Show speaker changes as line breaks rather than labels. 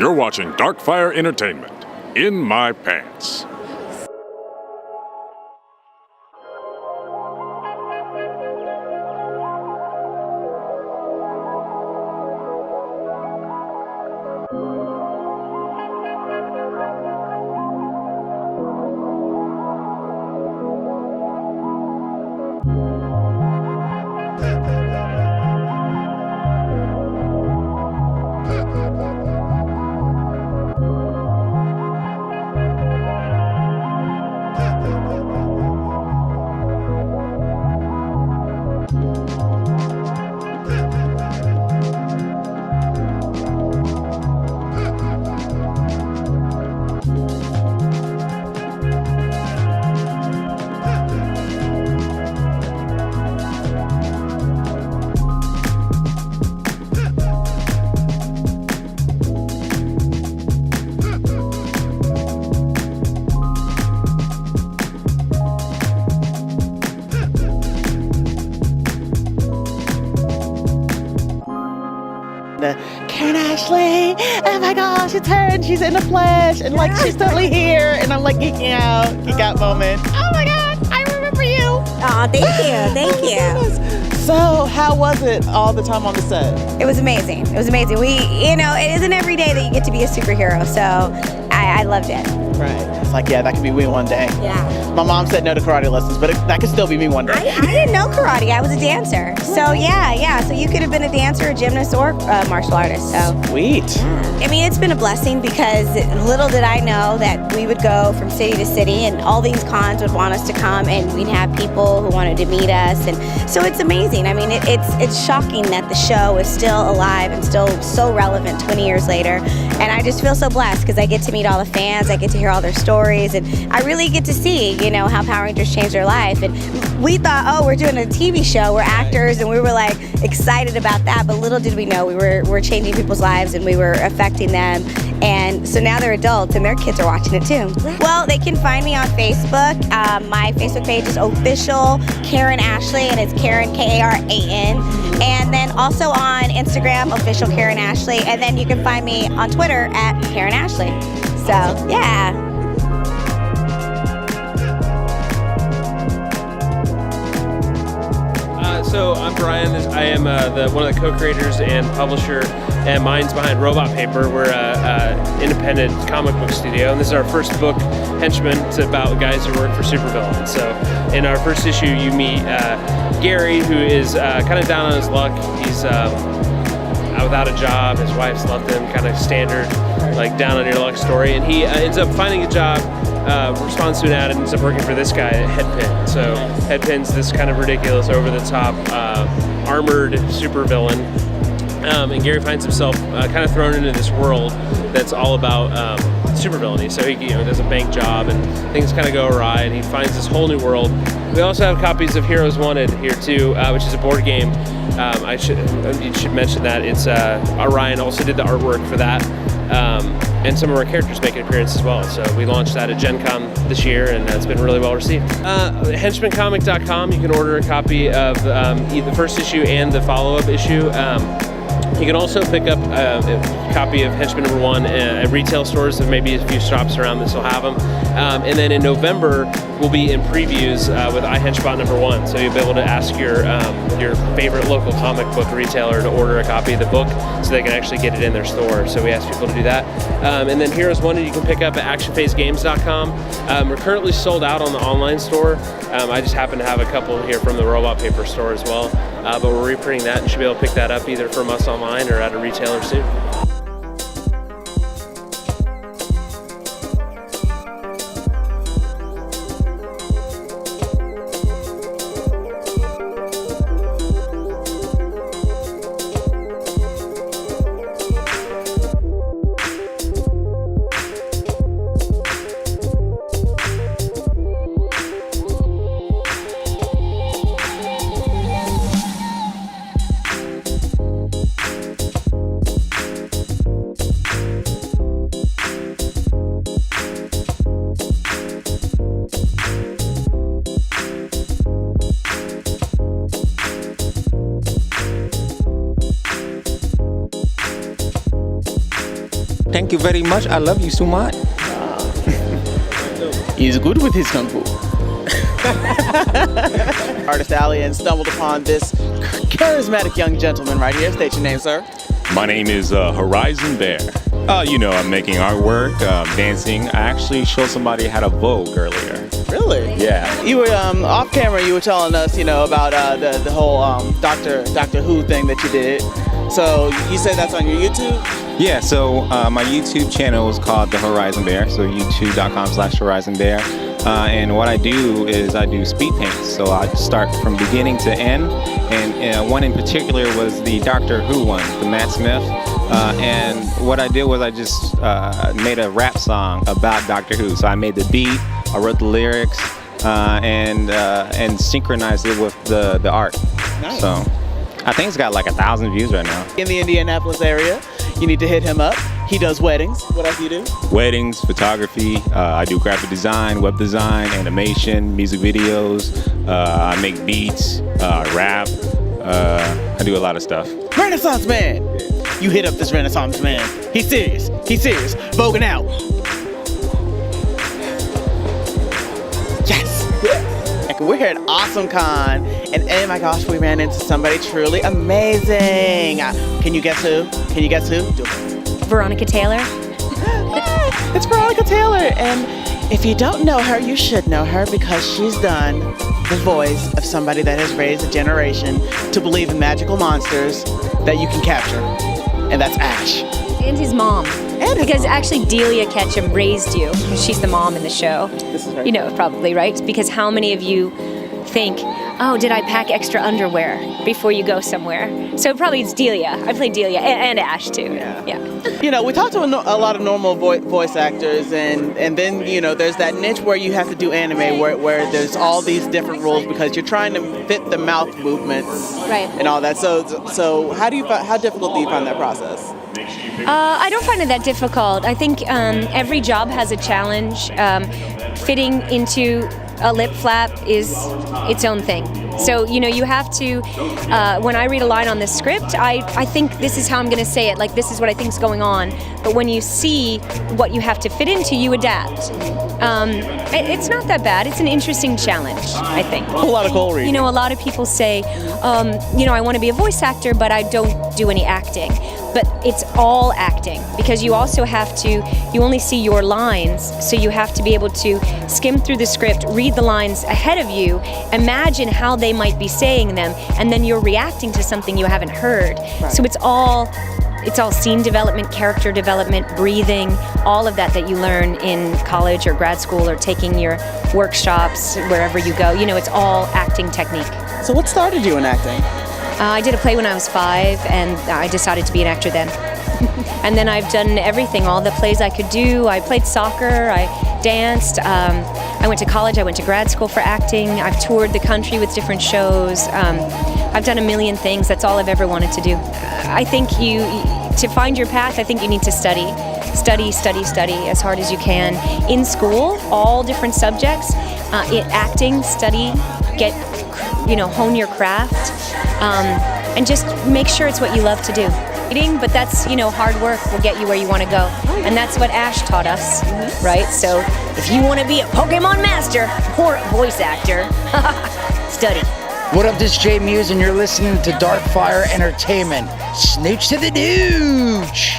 You're watching Darkfyre Entertainment. In My Pants.
Karan Ashley, oh my gosh, it's her and she's in the flesh and like she's totally here and I'm like geek out moment. Oh my god, I remember you.
Oh, thank you.
So how was it all the time on the set?
It was amazing. It isn't every day that you get to be a superhero, so I loved it.
Right. It's like, yeah, that could be me one day.
Yeah.
My mom said no to karate lessons, but that could still be me one day.
I didn't know karate. I was a dancer. So yeah. So you could have been a dancer, a gymnast, or a martial artist. So
sweet.
Yeah. I mean, it's been a blessing because little did I know that we would go from city to city and all these cons would want us to come and we'd have people who wanted to meet us. And so it's amazing. I mean, it's shocking that the show is still alive and still so relevant 20 years later. And I just feel so blessed because I get to meet all the fans. I get to hear all their stories. And I really get to see, how Power Rangers changed their life. And we thought, we're doing a TV show. We're actors. And we were like excited about that. But little did we know we're changing people's lives and we were affecting them. And so now they're adults and their kids are watching it too. Well, they can find me on Facebook. My Facebook page is official Karan Ashley, and it's Karan, Karan. And then also on Instagram, official Karan Ashley. And then you can find me on Twitter at Karan Ashley. So, yeah.
So I'm Brian. I am one of the co-creators and publisher and minds behind Robot Paper. We're an independent comic book studio, and this is our first book, Henchmen. It's about guys who work for supervillains. So in our first issue, you meet Gary, who is kind of down on his luck. He's without a job. His wife's left him, kind of standard, like down on your luck story. And he ends up finding a job. Responds to an ad and ends up working for this guy, Headpin. So Headpin's this kind of ridiculous, over-the-top, armored supervillain. And Gary finds himself kind of thrown into this world that's all about supervillainy. So he does a bank job and things kind of go awry and he finds this whole new world. We also have copies of Heroes Wanted here too, which is a board game. You should mention that. It's Orion also did the artwork for that. And some of our characters make an appearance as well. So we launched that at Gen Con this year, and it's been really well received. Henchmancomic.com, you can order a copy of the first issue and the follow-up issue. You can also pick up a copy of Henchman #1 at retail stores, so maybe a few shops around this will have them. And then in November, we'll be in previews with iHenchbot #1, so you'll be able to ask your favorite local comic book retailer to order a copy of the book so they can actually get it in their store. So we ask people to do that. And then Heroes Wanted you can pick up at actionphasegames.com. We're currently sold out on the online store. I just happen to have a couple here from the Robot Paper store as well. But we're reprinting that and should be able to pick that up either from us online or at a retailer soon.
you very much. I love you so much.
He's good with his kung fu. Artist Alley and stumbled upon this charismatic young gentleman right here. State your name, sir.
My name is Horizon Bear. I'm making artwork, dancing. I actually showed somebody how to Vogue earlier.
Really?
Yeah.
You were off camera. You were telling us, about the whole Doctor Who thing that you did. So you said that's on your YouTube?
Yeah, so my YouTube channel is called The Horizon Bear, so youtube.com/Horizon Bear. And what I do is I do speed paints. So I start from beginning to end. And one in particular was the Doctor Who one, the Matt Smith. And what I did was I just made a rap song about Doctor Who. So I made the beat, I wrote the lyrics, and synchronized it with the art.
Nice.
So I think it's got like 1,000 views right now.
In the Indianapolis area, you need to hit him up. He does weddings. What else do you do?
Weddings, photography. I do graphic design, web design, animation, music videos. I make beats, rap. I do a lot of stuff.
Renaissance man! You hit up this Renaissance man. He's serious. Voguing out. Yes! We're here at Awesome Con, and oh my gosh, we ran into somebody truly amazing. Can you guess who?
Veronica Taylor.
It's Veronica Taylor, and if you don't know her, you should know her because she's done the voice of somebody that has raised a generation to believe in magical monsters that you can capture, and that's Ash.
And his mom. Because actually Delia Ketchum raised you, because she's the mom in the show.
This is right.
You know, probably, right? Because how many of you think, oh, did I pack extra underwear before you go somewhere? So probably it's Delia. I played Delia and Ash too.
Yeah. We talked to a lot of normal voice actors, and then there's that niche where you have to do anime, where there's all these different rules because you're trying to fit the mouth movements,
Right.
and all that. So how difficult do you find that process?
I don't find it that difficult. I think every job has a challenge. Fitting into a lip flap is its own thing. So, you have to, when I read a line on this script, I think this is how I'm going to say it, like this is what I think is going on. But when you see what you have to fit into, you adapt. It's not that bad. It's an interesting challenge, I think.
A lot of cold reading.
A lot of people say, I want to be a voice actor, but I don't do any acting. But it's all acting because you also you only see your lines, so you have to be able to skim through the script, read the lines ahead of you, imagine how they might be saying them, and then you're reacting to something you haven't heard.
Right.
So it's all scene development, character development, breathing, all of that you learn in college or grad school or taking your workshops wherever you go. It's all acting technique.
So what started you in acting?
I did a play when I was 5, and I decided to be an actor then. And then I've done everything, all the plays I could do. I played soccer, I danced, I went to college, I went to grad school for acting. I've toured the country with different shows. I've done a million things. That's all I've ever wanted to do. I think to find your path, I think you need to study as hard as you can. In school, all different subjects, acting, study, hone your craft, and just make sure it's what you love to do. But that's, hard work will get you where you want to go. And that's what Ash taught us, right? So if you want to be a Pokemon master or a voice actor, study.
What up, this is Jay Muse, and you're listening to Darkfyre Entertainment. Snooch to the nooch!